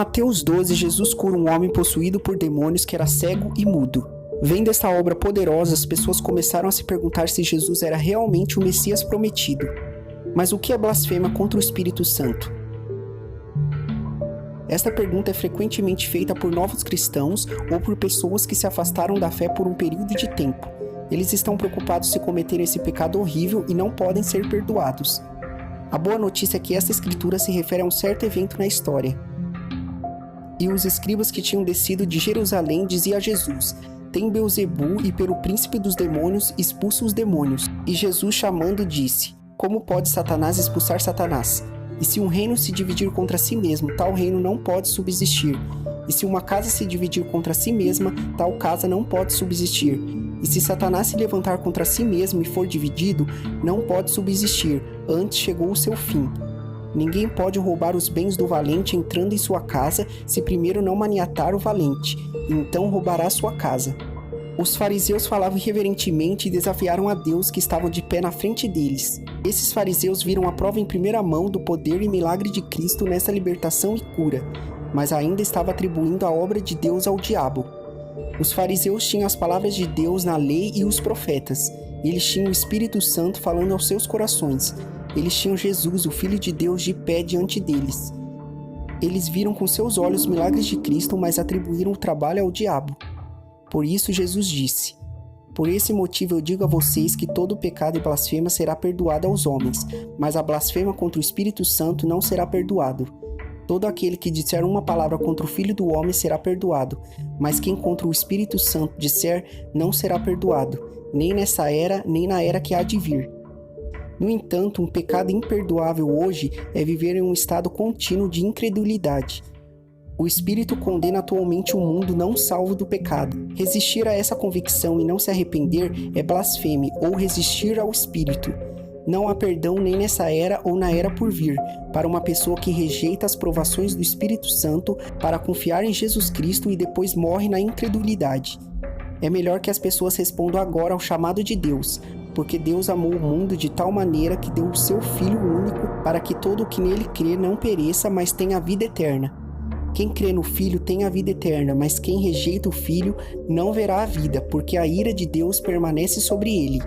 Mateus 12, Jesus cura um homem possuído por demônios que era cego e mudo. Vendo esta obra poderosa, as pessoas começaram a se perguntar se Jesus era realmente o Messias prometido. Mas o que é blasfêmia contra o Espírito Santo? Esta pergunta é frequentemente feita por novos cristãos ou por pessoas que se afastaram da fé por um período de tempo. Eles estão preocupados se cometerem esse pecado horrível e não podem ser perdoados. A boa notícia é que esta escritura se refere a um certo evento na história. E os escribas que tinham descido de Jerusalém diziam a Jesus: tem Beelzebu e pelo príncipe dos demônios expulsa os demônios. E Jesus chamando disse: como pode Satanás expulsar Satanás? E se um reino se dividir contra si mesmo, tal reino não pode subsistir. E se uma casa se dividir contra si mesma, tal casa não pode subsistir. E se Satanás se levantar contra si mesmo e for dividido, não pode subsistir, antes chegou o seu fim. Ninguém pode roubar os bens do valente entrando em sua casa, se primeiro não maniatar o valente, e então roubará sua casa. Os fariseus falavam irreverentemente e desafiaram a Deus que estavam de pé na frente deles. Esses fariseus viram a prova em primeira mão do poder e milagre de Cristo nessa libertação e cura, mas ainda estava atribuindo a obra de Deus ao diabo. Os fariseus tinham as palavras de Deus na lei e os profetas. Eles tinham o Espírito Santo falando aos seus corações. Eles tinham Jesus, o Filho de Deus, de pé diante deles. Eles viram com seus olhos os milagres de Cristo, mas atribuíram o trabalho ao diabo. Por isso Jesus disse: por esse motivo eu digo a vocês que todo pecado e blasfêmia será perdoado aos homens, mas a blasfêmia contra o Espírito Santo não será perdoado. Todo aquele que disser uma palavra contra o Filho do Homem será perdoado, mas quem contra o Espírito Santo disser não será perdoado, nem nessa era, nem na era que há de vir. No entanto, um pecado imperdoável hoje é viver em um estado contínuo de incredulidade. O Espírito condena atualmente o mundo não salvo do pecado. Resistir a essa convicção e não se arrepender é blasfêmia ou resistir ao Espírito. Não há perdão nem nessa era ou na era por vir, para uma pessoa que rejeita as provações do Espírito Santo para confiar em Jesus Cristo e depois morre na incredulidade. É melhor que as pessoas respondam agora ao chamado de Deus, porque Deus amou o mundo de tal maneira que deu o seu Filho único para que todo o que nele crê não pereça, mas tenha a vida eterna. Quem crê no Filho tem a vida eterna, mas quem rejeita o Filho não verá a vida, porque a ira de Deus permanece sobre ele.